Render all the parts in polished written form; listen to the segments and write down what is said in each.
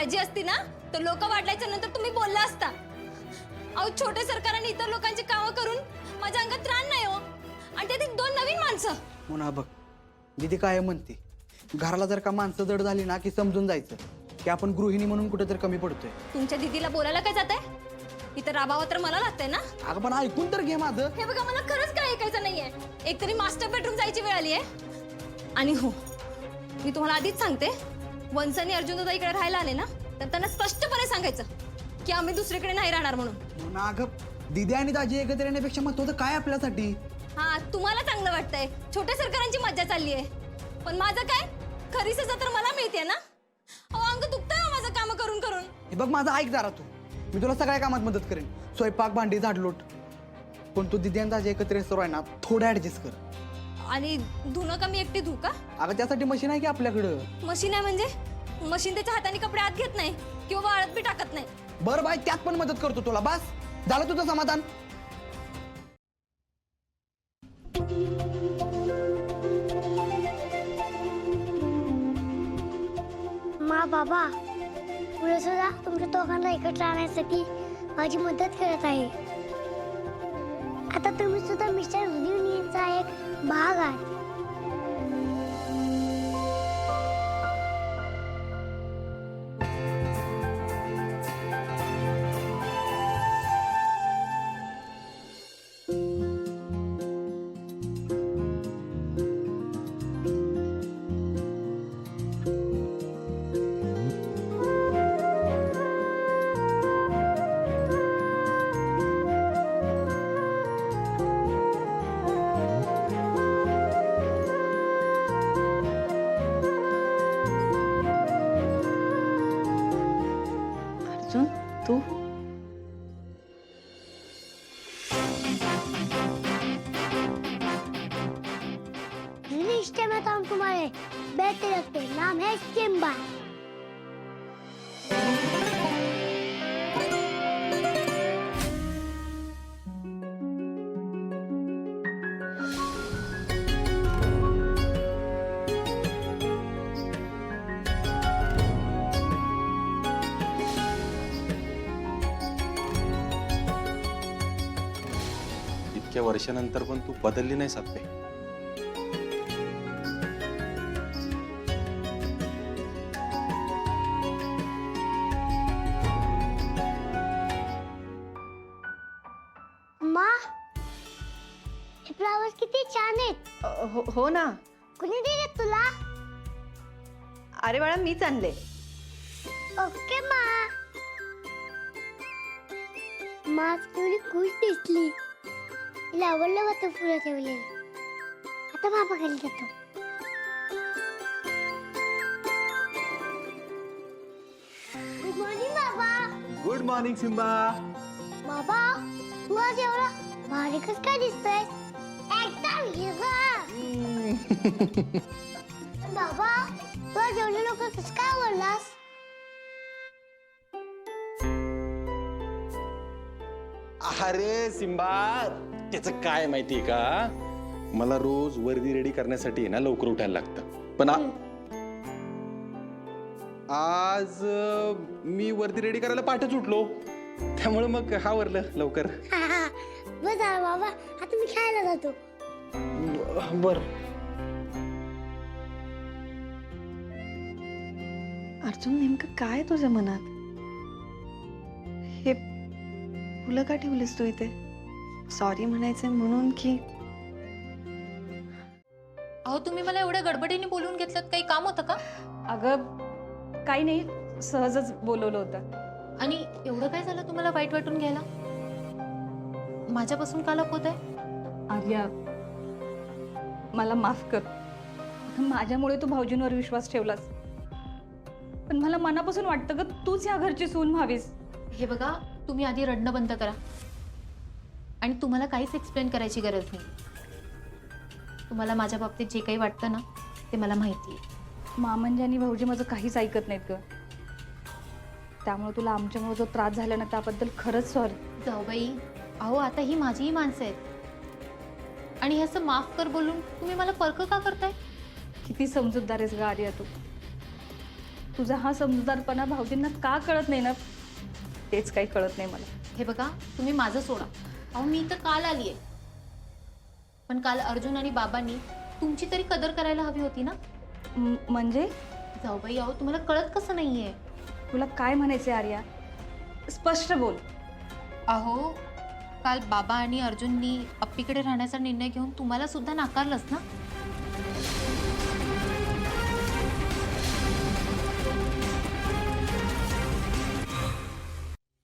काळजी असती ना तर लोक वाढल्याच्या नंतर तुम्ही बोलला असता. अहो छोटे सरकार आणि इतर लोकांची कामं करून माझ्या अंगात त्राण नाही हो. आणि त्यात 2 नवीन माणसं. पुन्हा बघ दीदी काय म्हणते, घराला जर का माणसं जड झाली ना की समजून जायचं की आपण गृहिणी म्हणून कुठेतरी कमी पडतोय. तुमच्या दीदीला बोलायला काय जात आहे? इथं राबावं तर मला लागतंय ना. अगं पण ऐकून तर घे माझं. हे बघा मला खरंच काय ऐकायचं नाहीये. एकतरी मास्टर बेडरूम जायची वेळ आली आहे. आणि हो मी तुम्हाला आधीच सांगते, वंश आणि अर्जुन दादा इकडे राहायला आले ना तर त्यांना स्पष्टपणे सांगायचं की आम्ही दुसरीकडे नाही राहणार म्हणून. पुन्हा अगं दीदी आणि दाजी एकत्र येण्यापेक्षा महत्वाचं काय आपल्यासाठी? हा तुम्हाला चांगलं वाटतंय, छोट्या सरकारांची मज्जा चालली आहे. पण माझं काय, खरी सजा तर मला मिळते ना. अहो अंग दुखतंय हो माझं काम करून करून. हे बघ माझं ऐक जरा तू, मी तुला सगळ्या कामात मदत करेन, स्वयंपाक भांडी झाडलोट. पण तू दीदी आणि दाजी एकत्र सुरू आहे ना, थोडं ऍडजस्ट कर. आणि धुणं का मी एकटी धू का? अगं त्यासाठी मशीन आहे की आपल्याकडं. मशीन आहे म्हणजे मशीन त्याच्या हाताने कपडे आत घेत नाही किंवा वाळत बी टाकत नाही. बरं बाई त्यात पण मदत करतो तुला, बस झालं तुझं समाधान. मा बाबा पुढे सुद्धा तुमच्या दोघांना एकत्र आणण्यासाठी माझी मदत करत आहे. आता तुम्ही सुद्धा मिस्टर युनियनचा एक भाग आहात. अर्जुन तू रिश्ते में तो हम तुम्हारे बेटे रखते, नाम है सिम्बा. इतक्या वर्षानंतर पण तू बदलली नाही सातवे. मा हे फ्लावर्स किती छान आहेत. हो ना. कुणी दिले तुला? अरे बाळा मीच आणले. ओके मा. मा केवढी खुश दिसली. तिला आवडलं होतं फुलं ठेवलेली. आता बाबा खाली जातो. गुड मॉर्निंग बाबा. Good morning Simba. बाबा तू आज एवढा भारी कसं काय दिसतोय? एकदम हिरो. बाबा तू आज एवढे लोक कसं काय आवडलास? अरे सिम्बा, त्याचं काय माहितीये का, मला रोज वर्दी रेडी करण्यासाठी ना लवकर उठायला लागतं. पण आज मी वर्दी रेडी करायला पाठच उठलो, त्यामुळे मग आवरलं लवकर. बस झालं बाबा, आता मी खेळायला जातो. बर. अर्जुन नेमकं काय तुझ्या मनात? हे फुलं का ठेवलीस तू इथे? सॉरी म्हणायचंय म्हणून की? अहो तुम्ही मला एवढ्या गडबडीने बोलून घेतलं, काही काम होतं का? अगं काही नाही, सहजच बोलवलं होतं. आणि एवढं काय झालं तुम्हाला वाईट वाटून घ्यायला? माझ्यापासून का लपवत आहे? आर्या मला माफ कर. माझ्यामुळे तू भाऊजींवर विश्वास ठेवलास, पण मला मनापासून वाटतं ग तूच या घरची सून व्हावीस. हे बघा, तुम्ही आधी रडणं बंद करा. आणि तुम्हाला काहीच एक्सप्लेन करायची गरज नाही. तुम्हाला माझ्या बाबतीत जे काही वाटतं ना ते मला माहिती आहे. मामंजी आणि भाऊजी माझं काहीच ऐकत नाहीत ग. त्यामुळे तुला आमच्यामुळे जो त्रास झाला ना त्याबद्दल खरंच सॉरी. जाऊबाई, अहो आता ही माझीही माणसं आहेत. आणि हे असं माफ कर बोलून तुम्ही मला परक का करताय? किती समजूतदार आहेस ग आर्या तू. तुझा हा समजूतदारपणा भाऊजींना का कळत नाही ना, तेच काही कळत नाही मला. हे बघा, तुम्ही माझं सोडा. अहो मी तर काल आली आहे, पण काल अर्जुन आणि बाबांनी तुमची तरी कदर करायला हवी होती ना. म्हणजे जाऊबाई, अहो तुम्हाला कळत कसं नाहीये? तुला काय म्हणायचे आर्या? स्पष्ट बोल. अहो काल बाबा आणि अर्जुननी अप्पीकडे राहण्याचा निर्णय घेऊन तुम्हाला सुद्धा नाकारलंच ना.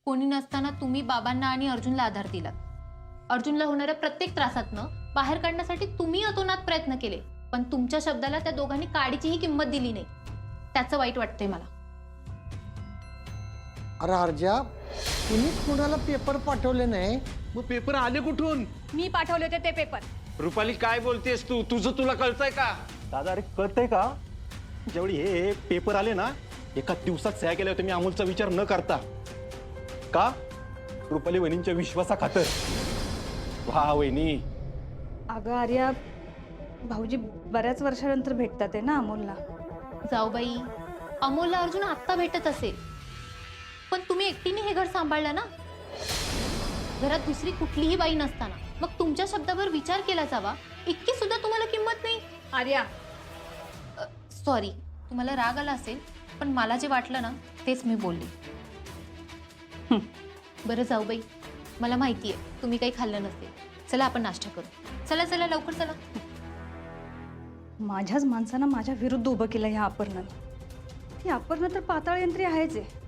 कोणी नसताना तुम्ही बाबांना आणि अर्जुनला आधार दिलात. अर्जुनला होणाऱ्या प्रत्येक त्रासातनं बाहेर काढण्यासाठी तुम्ही अतोनात प्रयत्न केले, पण तुमच्या शब्दाला त्या दोघांनी काडीचीही किंमत दिली नाही. त्याचं वाईट वाटतंय मला. अरे अर्जा, तुम्ही कुणाला पेपर पाठवले नाही? मग पेपर आले कुठून? मी पाठवले होते ते पेपर. रुपाली काय बोलतेस तू? तुझं तुला कळतंय का? दादा अरे कळतंय का? जेवढी हे पेपर आले ना, एका दिवसात सह्या केल्या होत्या मी अमोलचा विचार न करता. का? रुपाली वहिनींच्या विश्वासा खातर. वा वहिनी. अगं आर्या, भाऊजी बऱ्याच वर्षानंतर भेटतात आहे ना अमोलला. जाऊबाई, अमोलला अर्जुन आत्ता भेटत असेल, पण तुम्ही एकटीने हे घर सांभाळलं ना. घरात दुसरी कुठलीही बाई नसताना मग तुमच्या शब्दावर विचार केला जावा इतकी सुद्धा तुम्हाला किंमत नाही. आर्या, सॉरी, तुम्हाला राग आला असेल, पण मला जे वाटलं ना तेच मी बोलले. बरं जाऊबाई, मला माहिती आहे तुम्ही काही खाल्लं नसेल. चला आपण नाश्ता करू. चला चला लवकर चला. माझ्याच माणसानं माझ्या विरुद्ध उभं केलं ह्या अपर्णानं. ती अपर्णा तर पाताळ यंत्री आहेच आहे.